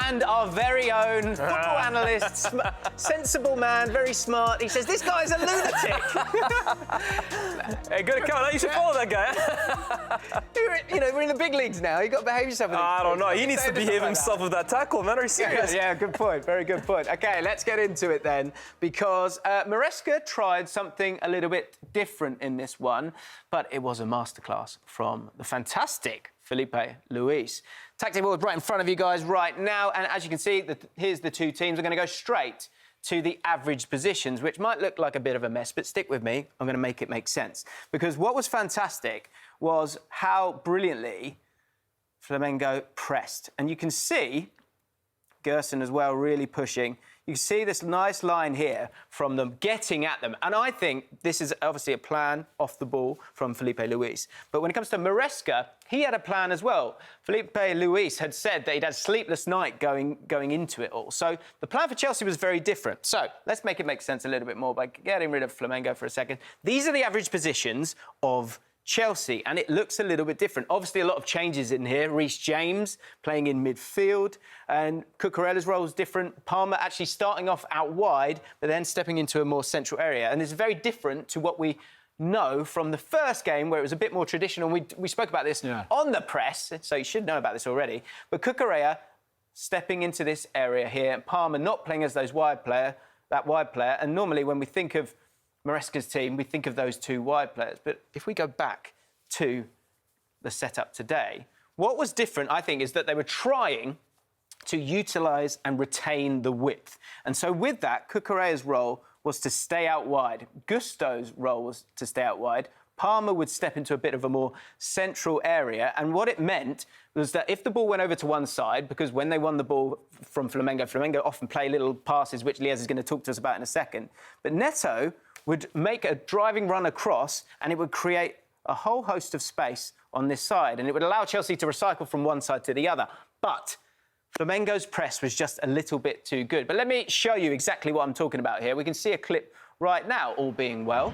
And our very own football analyst, sensible man, very smart. He says, this guy's a lunatic. Hey, good account. You should follow that guy. We're in the big leagues now. You've got to behave yourself. I don't know. He needs to behave himself with that tackle, man. Are you serious? Yeah, good point. Very good point. OK, let's get into it then, because Maresca tried something a little bit different in this one, but it was a masterclass from the fantastic Filipe Luis. Tactic board right in front of you guys right now, and as you can see, here's the two teams. We're going to go straight to the average positions, which might look like a bit of a mess, but stick with me. I'm going to make it make sense. Because what was fantastic was how brilliantly Flamengo pressed. And you can see Gerson as well really pushing. You can see this nice line here from them getting at them. And I think this is obviously a plan off the ball from Filipe Luis. But when it comes to Maresca, he had a plan as well. Filipe Luis had said that he'd had a sleepless night going into it all. So the plan for Chelsea was very different. So let's make it make sense a little bit more by getting rid of Flamengo for a second. These are the average positions of Chelsea, and it looks a little bit different. Obviously, a lot of changes in here. Reece James playing in midfield, and Cucurella's role is different. Palmer actually starting off out wide, but then stepping into a more central area. And it's very different to what we know from the first game, where it was a bit more traditional. We spoke about this on the press, so you should know about this already. But Cucurella stepping into this area here, Palmer not playing as that wide player. And normally when we think of Maresca's team, we think of those two wide players. But if we go back to the setup today, what was different, I think, is that they were trying to utilise and retain the width. And so with that, Cucurella's role was to stay out wide. Gusto's role was to stay out wide. Palmer would step into a bit of a more central area. And what it meant was that if the ball went over to one side, because when they won the ball from Flamengo often play little passes, which Liez is going to talk to us about in a second. But Neto would make a driving run across, and it would create a whole host of space on this side, and it would allow Chelsea to recycle from one side to the other. But Flamengo's press was just a little bit too good. But let me show you exactly what I'm talking about here. We can see a clip right now, all being well.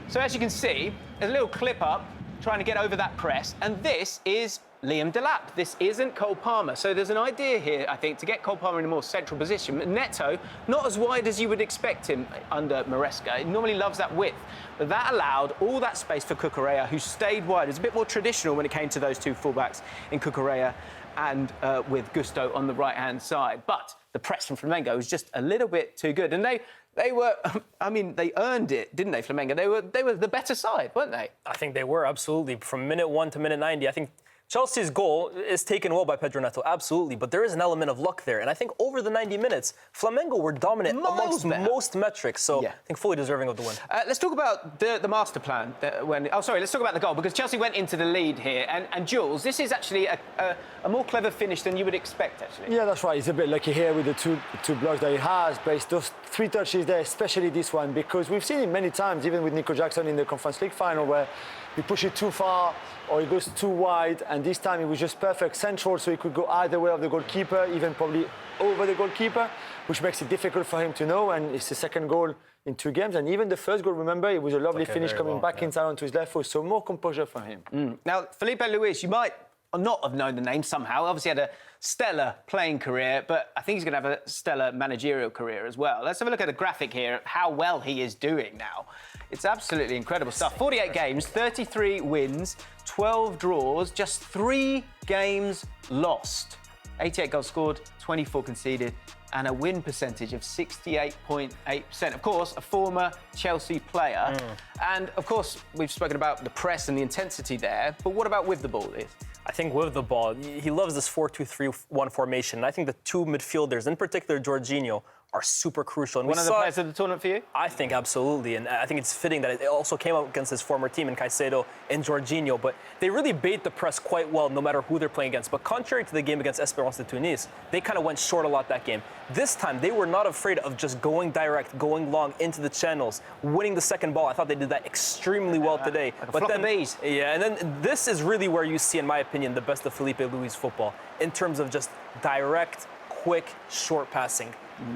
So as you can see, there's a little clip up trying to get over that press, and this is Liam Delap. This isn't Cole Palmer. So there's an idea here, I think, to get Cole Palmer in a more central position. Neto, not as wide as you would expect him under Maresca. He normally loves that width. But that allowed all that space for Cucurella, who stayed wide. It's a bit more traditional when it came to those two fullbacks in Cucurella and with Gusto on the right-hand side. But the press from Flamengo was just a little bit too good. And they were, I mean, they earned it, didn't they, Flamengo? They were the better side, weren't they? I think they were, absolutely. From minute 1 to minute 90, I think Chelsea's goal is taken well by Pedro Neto, absolutely, but there is an element of luck there. And I think over the 90 minutes, Flamengo were dominant amongst most metrics, so I think fully deserving of the win. Let's talk about the master plan. Let's talk about the goal, because Chelsea went into the lead here. And Jules, this is actually a more clever finish than you would expect, actually. Yeah, that's right. He's a bit lucky here with the two blocks that he has, but it's those 3 touches there, especially this one, because we've seen it many times, even with Nico Jackson in the Conference League final, where he pushes it too far or he goes too wide, and this time it was just perfect central, so he could go either way of the goalkeeper, even probably over the goalkeeper, which makes it difficult for him to know, and it's the second goal in 2 games. And even the first goal, remember, it was a lovely finish coming back inside onto his left foot, so more composure for him. Now, Filipe Luis, you might not have known the name somehow. Obviously had a stellar playing career, but I think he's going to have a stellar managerial career as well. Let's have a look at the graphic here, how well he is doing now. It's absolutely incredible stuff. 48 games, 33 wins, 12 draws, just 3 games lost. 88 goals scored, 24 conceded, and a win percentage of 68.8%. Of course, a former Chelsea player. And, of course, we've spoken about the press and the intensity there, but what about with the ball, Liz? I think with the ball, he loves this 4-2-3-1 formation. And I think the 2 midfielders, in particular Jorginho, are super crucial. And one of the players of the tournament for you? I think absolutely, and I think it's fitting that it also came up against his former team in Caicedo and Jorginho, but they really bait the press quite well no matter who they're playing against. But contrary to the game against Esperance de Tunis, they kind of went short a lot that game. This time, they were not afraid of just going direct, going long into the channels, winning the second ball. I thought they did that extremely well today. Like but then, and then this is really where you see, in my opinion, the best of Filipe Luis football in terms of just direct, quick, short passing.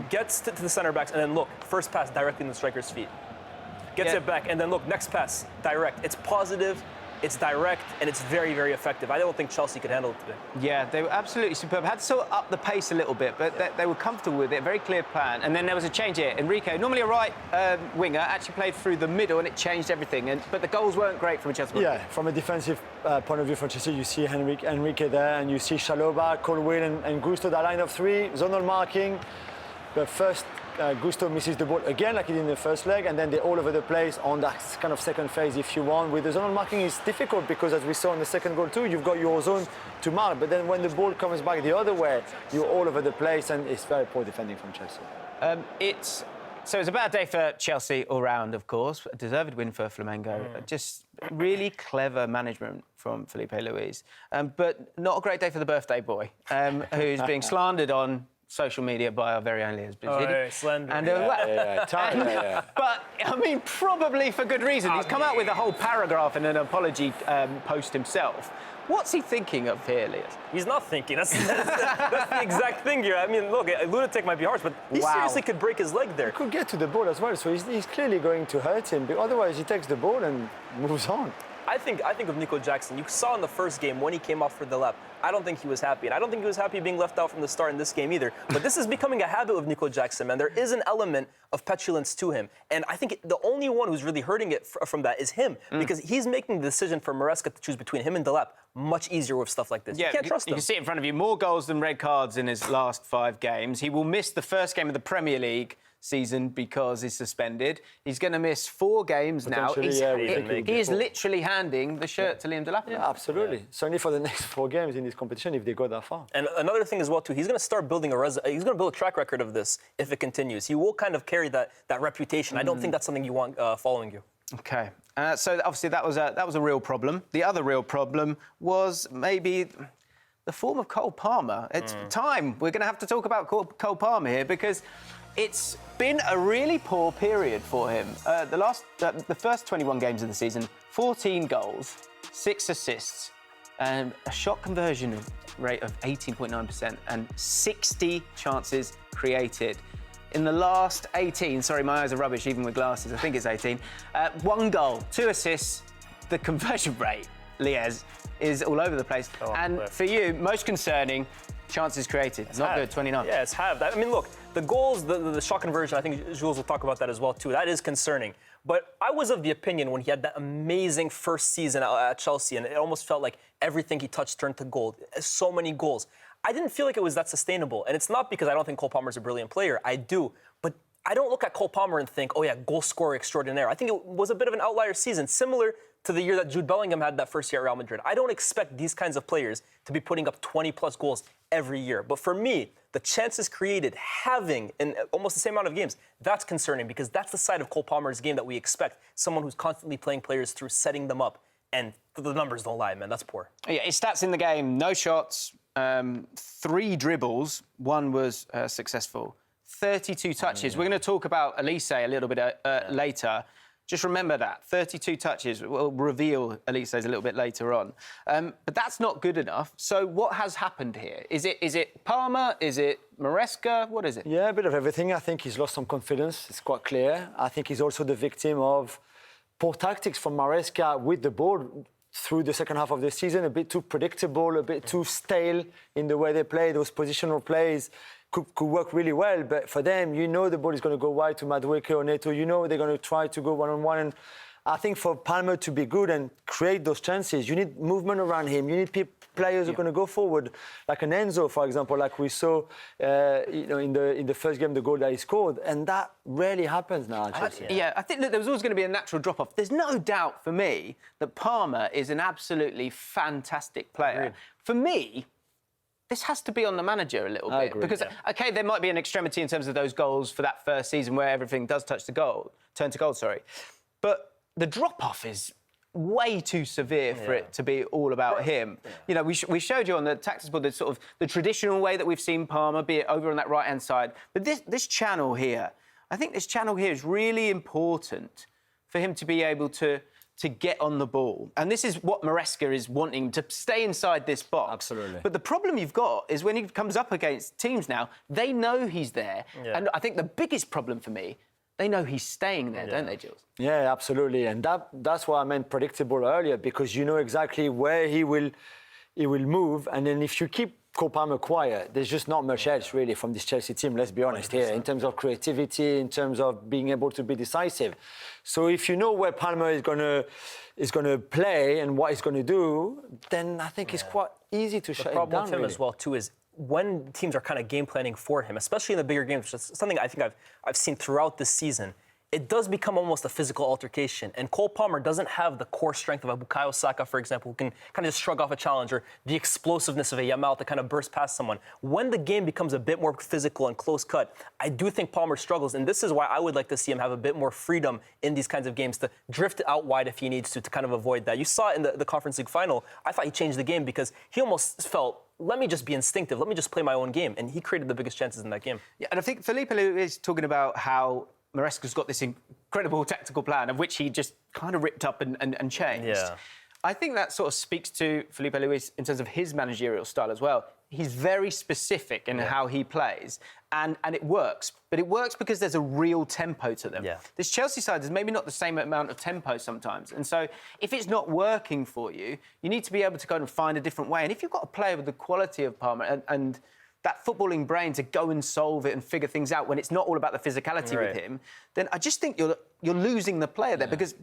Gets to the center backs, and then look, first pass directly in the striker's feet. Gets it back, and then look, next pass, direct. It's positive, It's direct, and it's very, very effective. I don't think Chelsea could handle it today. Yeah, they were absolutely superb. Had to sort of up the pace a little bit, but they were comfortable with it. Very clear plan. And then there was a change here. Enrique, normally a right winger, actually played through the middle, and it changed everything. But the goals weren't great from a Chelsea. Yeah, from a defensive point of view for Chelsea, you see Enrique there, and you see Chalobah, Colwill, and Gusto, that line of three, zonal marking. But first, Gusto misses the ball again, like he did in the first leg, and then they're all over the place on that kind of second phase, if you want. With the zonal marking, it's difficult because, as we saw in the second goal too, you've got your zone to mark, but then when the ball comes back the other way, you're all over the place, and it's very poor defending from Chelsea. So it's a bad day for Chelsea all round, of course. A deserved win for Flamengo. Just really clever management from Filipe Luis. But not a great day for the birthday boy, who's being slandered on social media by our very own Liz. Slender. And, But, I mean, probably for good reason. He's come out with a whole paragraph and an apology post himself. What's he thinking of here, Liz? He's not thinking. That's the exact thing here. I mean, look, a lunatic might be harsh, but he seriously could break his leg there. he could get to the ball as well, so he's clearly going to hurt him. But otherwise, he takes the ball and moves on. I think of Nico Jackson. You saw in the first game when he came off for the lap, I don't think he was happy. And I don't think he was happy being left out from the start in this game either. But this is becoming a habit of Nico Jackson, man. There is an element of petulance to him. And I think the only one who's really hurting it from that is him. Because he's making the decision for Maresca to choose between him and Delap much easier with stuff like this. Yeah, you can't trust him. You can see it in front of you. More goals than red cards in his last 5 games. He will miss the first game of the Premier League season because he's suspended. He's going to miss 4 games now. He is literally handing the shirt to Liam Delap. Yeah, absolutely. Certainly for the next 4 games in this competition, if they go that far. And another thing as well, too, he's going to start building he's going to build a track record of this if it continues. He will kind of carry that reputation. I don't think that's something you want following you. OK. So obviously that was a real problem. The other real problem was maybe the form of Cole Palmer. It's time. We're going to have to talk about Cole Palmer here because it's been a really poor period for him. The first 21 games of the season, 14 goals, 6 assists, and a shot conversion rate of 18.9% and 60 chances created. In the last 18, sorry, my eyes are rubbish, even with glasses, I think it's 18, 1 goal, 2 assists, the conversion rate, Liez, is all over the place. For you, most concerning, chances created. It's not good, 29. Yeah, it's halved. I mean, look, the goals, the shot conversion, I think Jules will talk about that as well, too. That is concerning. But I was of the opinion when he had that amazing first season at Chelsea, and it almost felt like everything he touched turned to gold. So many goals. I didn't feel like it was that sustainable. And it's not because I don't think Cole Palmer's a brilliant player. I do. But I don't look at Cole Palmer and think, oh, yeah, goal scorer extraordinaire. I think it was a bit of an outlier season, similar to the year that Jude Bellingham had that first year at Real Madrid. I don't expect these kinds of players to be putting up 20-plus goals every year. But for me, the chances created, having in almost the same amount of games, that's concerning because that's the side of Cole Palmer's game that we expect. Someone who's constantly playing players through setting them up. And the numbers don't lie, man. That's poor. Yeah, his stats in the game, no shots, 3 dribbles, 1 was successful, 32 touches. We're going to talk about Elise a little bit later. Just remember that. 32 touches. We'll reveal Elise's a little bit later on. But that's not good enough. So what has happened here? Is it Palmer? Is it Maresca? What is it? Yeah, a bit of everything. I think he's lost some confidence. It's quite clear. I think he's also the victim of poor tactics from Maresca with the ball through the second half of the season. A bit too predictable, a bit too stale in the way they play. Those positional plays could work really well, but for them, you know the ball is going to go wide to Madueke or Neto. You know they're going to try to go one-on-one. And I think for Palmer to be good and create those chances, you need movement around him. You need players who are going to go forward, like an Enzo, for example, like we saw in the first game, the goal that he scored. And that rarely happens now, Chelsea. I think that there was always going to be a natural drop-off. There's no doubt for me that Palmer is an absolutely fantastic player. Agreed. For me, this has to be on the manager a little bit. Agree, because, OK, there might be an extremity in terms of those goals for that first season where everything does turn to gold, sorry. But the drop-off is way too severe for it to be all about him. You know, we showed you on the tactics board the traditional way that we've seen Palmer, be it over on that right-hand side. But this channel here, I think this channel here is really important for him to be able to get on the ball. And this is what Maresca is wanting, to stay inside this box. Absolutely. But the problem you've got is when he comes up against teams now, they know he's there. Yeah. And I think the biggest problem for me, they know he's staying there, don't they, Jules? Yeah, absolutely. And that's why I meant predictable earlier, because you know exactly where he will move. And then if you keep Cole Palmer quiet, there's just not much else really from this Chelsea team, let's be honest 100%. Here, in terms of creativity, in terms of being able to be decisive. So if you know where Palmer is gonna play and what he's gonna do, then I think it's quite easy to shut him down. The problem with him really. as well too is when teams are kind of game planning for him, especially in the bigger games, which is something I think I've seen throughout this season, it does become almost a physical altercation. And Cole Palmer doesn't have the core strength of a Bukayo Saka, for example, who can kind of just shrug off a challenge, or the explosiveness of a Yamal to kind of burst past someone. When the game becomes a bit more physical and close cut, I do think Palmer struggles. And this is why I would like to see him have a bit more freedom in these kinds of games to drift out wide if he needs to kind of avoid that. You saw it in the Conference League final. I thought he changed the game because he almost felt, let me just be instinctive. Let me just play my own game. And he created the biggest chances in that game. Yeah, and I think Filipe Luis is talking about how Maresca's got this incredible tactical plan of which he just kind of ripped up and changed. Yeah. I think that sort of speaks to Filipe Luis in terms of his managerial style as well. He's very specific in how he plays, and it works. But it works because there's a real tempo to them. Yeah. This Chelsea side is maybe not the same amount of tempo sometimes. And so if it's not working for you, you need to be able to kind of find a different way. And if you've got a player with the quality of Palmer and that footballing brain to go and solve it and figure things out when it's not all about the physicality with him, then I just think you're losing the player there because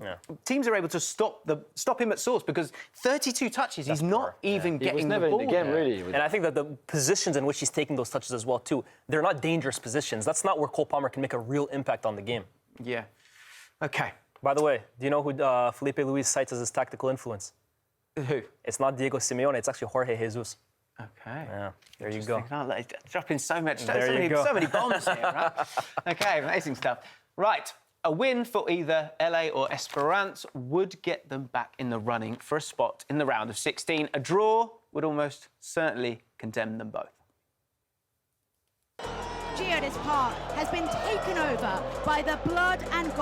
teams are able to stop him at source because 32 touches, he's not even getting the ball. He was never in the game, really. And I think that the positions in which he's taking those touches as well, too, they're not dangerous positions. That's not where Cole Palmer can make a real impact on the game. Yeah. OK. By the way, do you know who Filipe Luis cites as his tactical influence? Who? It's not Diego Simeone, it's actually Jorge Jesus. OK. Yeah, there you go. Dropping so many bombs here, right? OK, amazing stuff. Right, a win for either LA or Esperance would get them back in the running for a spot in the round of 16. A draw would almost certainly condemn them both. Geodis Park has been taken over by the blood and gold.